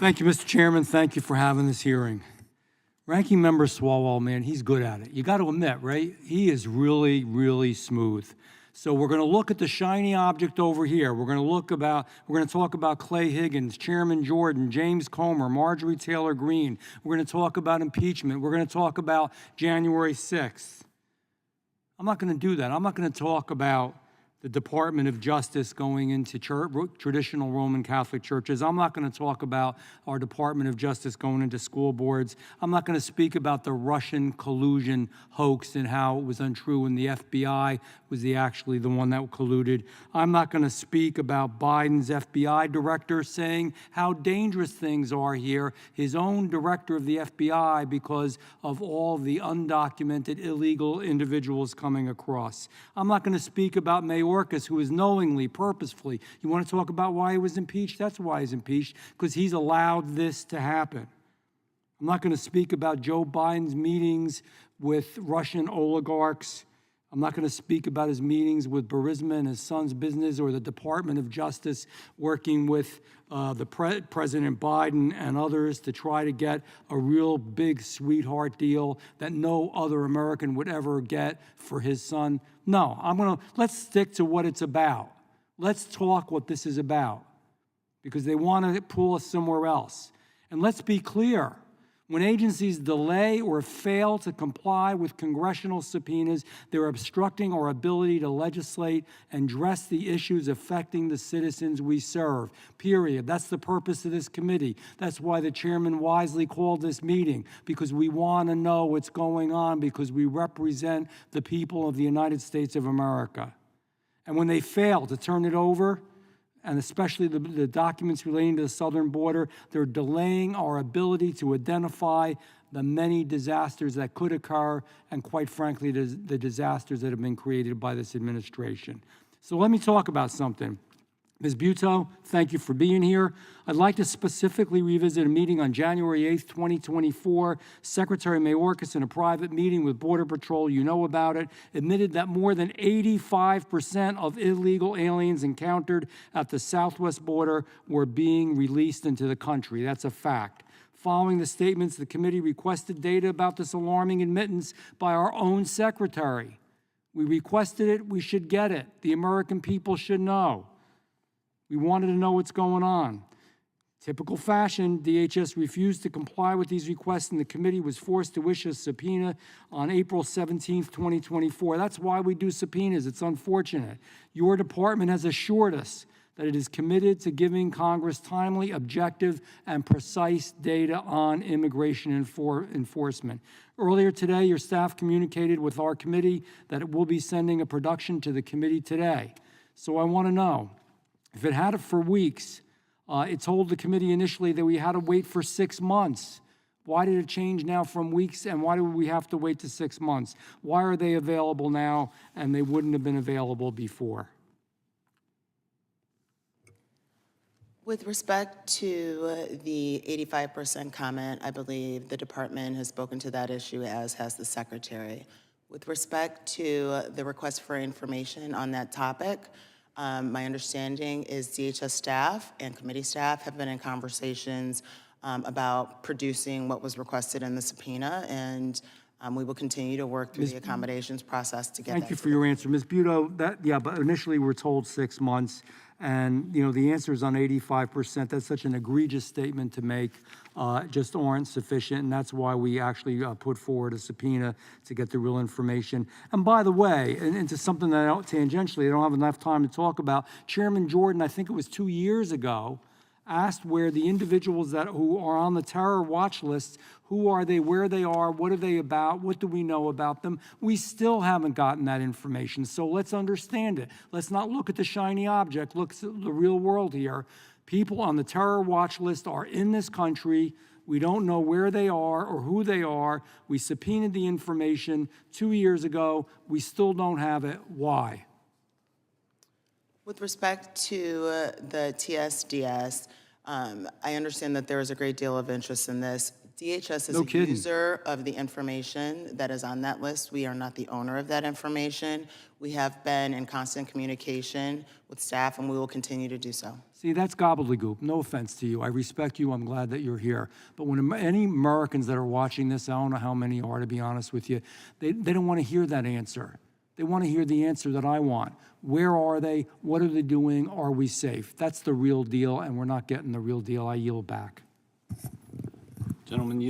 Thank you, Mr. Chairman. Thank you for having this hearing. Ranking Member Swalwell, man, he's good at it. You got to admit, right? He is really, really smooth. So we're going to look at the shiny object over here. We're going to talk about Clay Higgins, Chairman Jordan, James Comer, Marjorie Taylor Greene. We're going to talk about impeachment. We're going to talk about January 6th. I'm not going to do that. I'm not going to talk about the Department of Justice going into traditional Roman Catholic churches. I'm not going to talk about our Department of Justice going into school boards. I'm not going to speak about the Russian collusion hoax and how it was untrue and the FBI was actually the one that colluded. I'm not going to speak about Biden's FBI director saying how dangerous things are here, his own director of the FBI, because of all the undocumented illegal individuals coming across. I'm not going to speak about Mayorkas, who is knowingly, purposefully. You want to talk about why he was impeached? That's why he's impeached, because he's allowed this to happen. I'm not going to speak about Joe Biden's meetings with Russian oligarchs. I'm not going to speak about his meetings with Burisma and his son's business, or the Department of Justice working with President Biden and others to try to get a real big sweetheart deal that no other American would ever get for his son. No, let's stick to what it's about. Let's talk what this is about, because they want to pull us somewhere else. And let's be clear. When agencies delay or fail to comply with congressional subpoenas, they're obstructing our ability to legislate and address the issues affecting the citizens we serve, period. That's the purpose of this committee. That's why the chairman wisely called this meeting, because we want to know what's going on, because we represent the people of the United States of America. And when they fail to turn it over, and especially the documents relating to the southern border, they're delaying our ability to identify the many disasters that could occur, and quite frankly, the disasters that have been created by this administration. So let me talk about something. Ms. Butow, thank you for being here. I'd like to specifically revisit a meeting on January 8th, 2024. Secretary Mayorkas, in a private meeting with Border Patrol, you know about it, admitted that more than 85% of illegal aliens encountered at the southwest border were being released into the country. That's a fact. Following the statements, the committee requested data about this alarming admittance by our own secretary. We requested it, we should get it. The American people should know. We wanted to know what's going on. Typical fashion, DHS refused to comply with these requests, and the committee was forced to issue a subpoena on April 17th, 2024. That's why we do subpoenas. It's unfortunate. Your department has assured us that it is committed to giving Congress timely, objective, and precise data on immigration enforcement. Earlier today, your staff communicated with our committee that it will be sending a production to the committee today. So I want to know, if it had it for weeks, it told the committee initially that we had to wait for 6 months. Why did it change now from weeks, and why do we have to wait to 6 months? Why are they available now and they wouldn't have been available before? With respect to the 85% comment, I believe the department has spoken to that issue, as has the secretary. With respect to the request for information on that topic, my understanding is DHS staff and committee staff have been in conversations about producing what was requested in the subpoena, and we will continue to work through the accommodations process to get that. Thank you for your answer. Ms. Butow, but initially we're told 6 months, and the answer is on 85%. That's such an egregious statement to make, just aren't sufficient, and that's why we actually put forward a subpoena to get the real information. And by the way, and into something that tangentially I don't have enough time to talk about, Chairman Jordan, I think it was 2 years ago, asked where the individuals who are on the terror watch list, who are they, where they are, what are they about, what do we know about them? We still haven't gotten that information, so let's understand it. Let's not look at the shiny object, look at the real world here. People on the terror watch list are in this country. We don't know where they are or who they are. We subpoenaed the information 2 years ago. We still don't have it. Why? With respect to the TSDS, I understand that there is a great deal of interest in this. DHS is a user of the information that is on that list. We are not the owner of that information. We have been in constant communication with staff, and we will continue to do so. See, that's gobbledygook. No offense to you. I respect you. I'm glad that you're here. But when any Americans that are watching this, I don't know how many are, to be honest with you, they don't want to hear that answer. They want to hear the answer that I want. Where are they? What are they doing? Are we safe? That's the real deal, and we're not getting the real deal. I yield back. Gentleman,